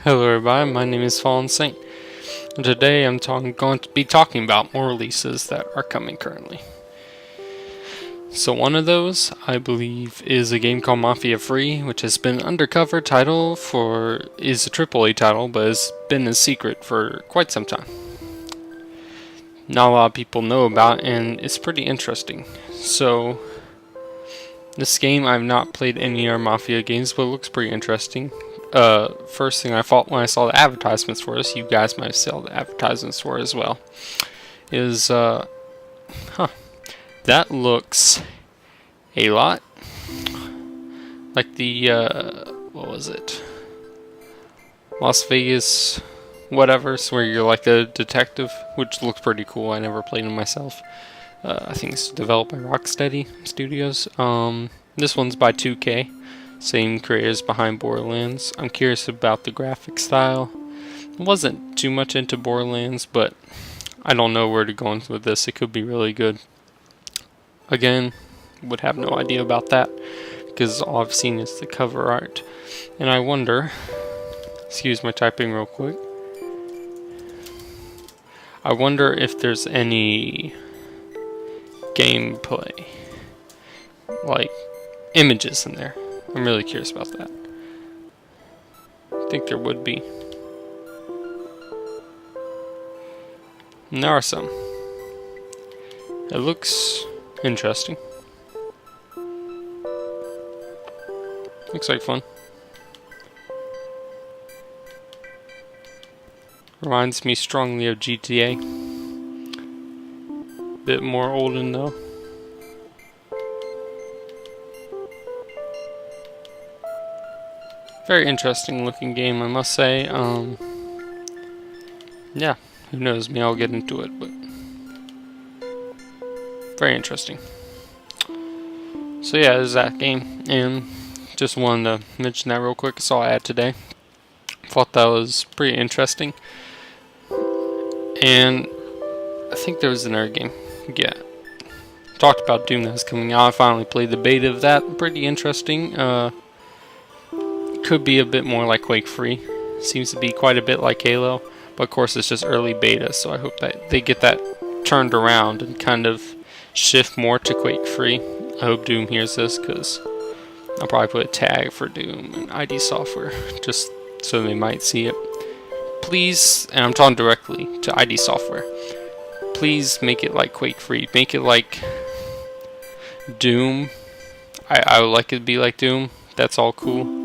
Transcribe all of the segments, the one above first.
Hello everybody, my name is Fallansaint, and today I'm going to be talking about more releases that are coming currently. So one of those, I believe, is a game called Mafia Free, which has been an undercover title is a AAA title, but has been a secret for quite some time. Not a lot of people know about, and it's pretty interesting. So, this game, I've not played any other Mafia games, but it looks pretty interesting. First thing I thought when I saw the advertisements for this, you guys might have seen the advertisements for it as well, is, that looks a lot like the, what was it? Las Vegas whatever, so where you're like a detective, which looks pretty cool. I never played it myself. I think it's developed by Rocksteady Studios. This one's by 2K. Same creators behind Borderlands. I'm curious about the graphic style. I wasn't too much into Borderlands, but I don't know where to go with this. It could be really good. Again, would have no idea about that, because all I've seen is the cover art. And I wonder, excuse my typing real quick, I wonder if there's any gameplay, like images in there. I'm really curious about that. I think there would be. And there are some. It looks interesting. Looks like fun. Reminds me strongly of GTA. Bit more olden though. Very interesting looking game, I must say. Yeah, who knows, maybe I'll get into it, but very interesting. So yeah, there's that game, and just wanted to mention that real quick. I saw an ad today. Thought that was pretty interesting. And I think there was another game. Yeah. Talked about Doom that was coming out. I finally played the beta of that. Pretty interesting. Could be a bit more like Quake Free. Seems to be quite a bit like Halo. But of course it's just early beta, so I hope that they get that turned around and kind of shift more to Quake Free. I hope Doom hears this, because I'll probably put a tag for Doom and ID Software, just so they might see it. Please, and I'm talking directly to ID Software, please make it like Quake Free. Make it like Doom. I would like it to be like Doom. That's all cool.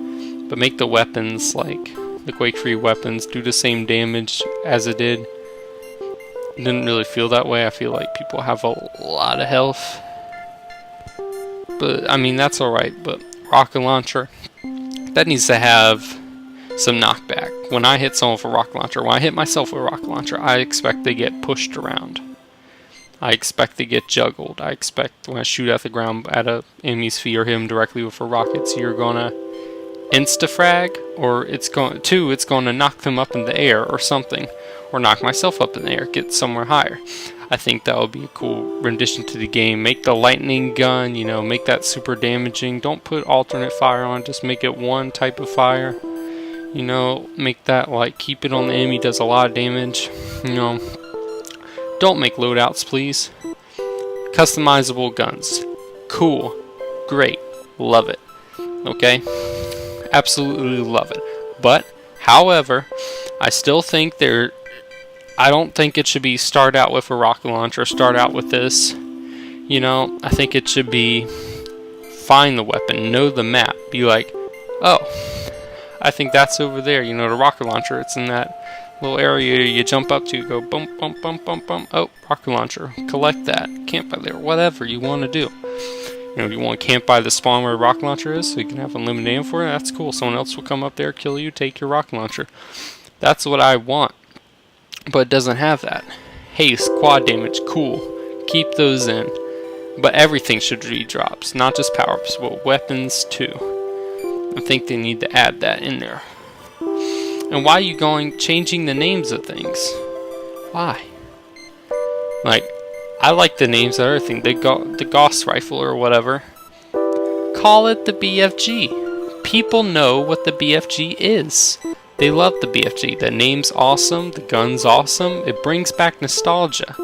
But make the weapons like the Quake Free weapons, do the same damage as it did. It didn't really feel that way. I feel like people have a lot of health. But, I mean, that's alright. But rocket launcher, that needs to have some knockback. When I hit someone with a rocket launcher, when I hit myself with a rocket launcher, I expect to get pushed around. I expect to get juggled. I expect when I shoot at the ground at a enemy's feet or hit him directly with a rocket, so you're gonna insta-frag, or it's going to knock them up in the air or something, or knock myself up in the air, get somewhere higher. I think that would be a cool rendition to the game. Make the lightning gun, you know, make that super damaging. Don't put alternate fire on, just make it one type of fire. You know, make that like keep it on the enemy, does a lot of damage. You know, don't make loadouts, please. Customizable guns, cool, great, love it. Okay, absolutely love it. But however, I still think I don't think it should be start out with a rocket launcher, start out with this. You know, I think it should be find the weapon, know the map, be like, oh, I think that's over there. You know, the rocket launcher, it's in that little area you jump up to, go bump, bump, bump, bump, bump. Oh, rocket launcher. Collect that. Camp by there. Whatever you want to do. You know, you want to camp by the spawn where the rocket launcher is, so you can have unlimited ammo for it. That's cool. Someone else will come up there, kill you, take your rocket launcher. That's what I want. But it doesn't have that. Haste, quad damage, cool. Keep those in. But everything should be drops, not just power-ups, but weapons too. I think they need to add that in there. And why are you changing the names of things? Why? Like, I like the names of everything. The Gauss rifle or whatever. Call it the BFG. People know what the BFG is. They love the BFG. The name's awesome, the gun's awesome, it brings back nostalgia.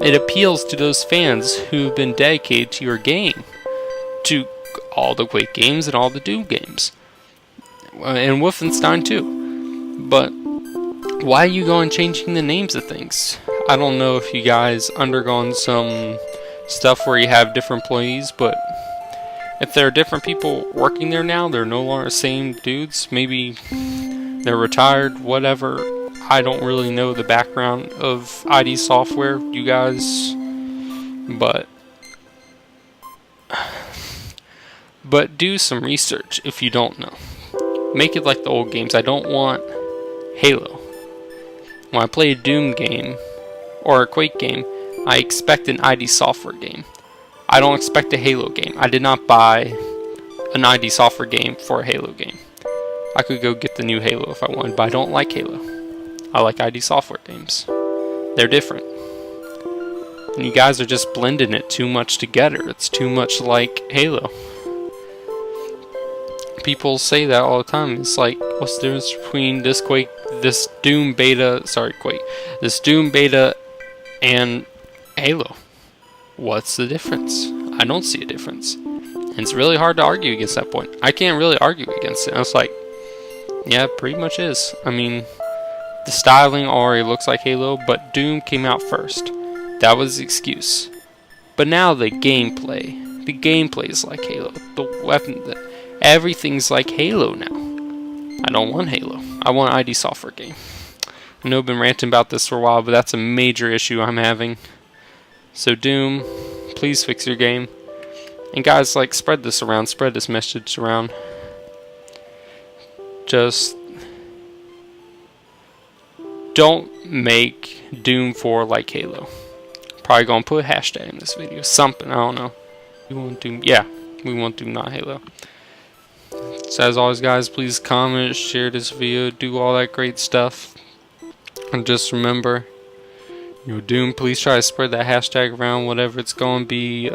It appeals to those fans who've been dedicated to your game, to all the Quake games and all the Doom games, and Wolfenstein too. But why are you going changing the names of things? I don't know if you guys undergone some stuff where you have different employees, but if there are different people working there now, they're no longer the same dudes. Maybe they're retired, whatever. I don't really know the background of ID Software, you guys, but do some research if you don't know. Make it like the old games. I don't want Halo. When I play a Doom game or a Quake game, I expect an ID Software game. I don't expect a Halo game. I did not buy an ID Software game for a Halo game. I could go get the new Halo if I wanted, but I don't like Halo. I like ID Software games. They're different. And you guys are just blending it too much together. It's too much like Halo. People say that all the time. It's like, what's the difference between this Doom beta and Halo? What's the difference? I don't see a difference. And it's really hard to argue against that point. I can't really argue against it. I was like, yeah, pretty much is. I mean, the styling already looks like Halo, but Doom came out first. That was the excuse. But now the gameplay is like Halo. The weapon, everything's like Halo now. I don't want Halo. I want an ID Software game. I know I've been ranting about this for a while, but that's a major issue I'm having. So Doom, please fix your game. And guys, like, spread this around, spread this message around. Just don't make Doom 4 like Halo. Probably gonna put a hashtag in this video, something, I don't know. We want Doom, yeah, we want Doom, not Halo. So as always, guys, please comment, share this video, do all that great stuff. And just remember, Doom, please try to spread that hashtag around, whatever it's going to be.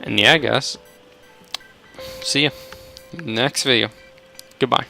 And yeah, guys, see ya in the next video. Goodbye.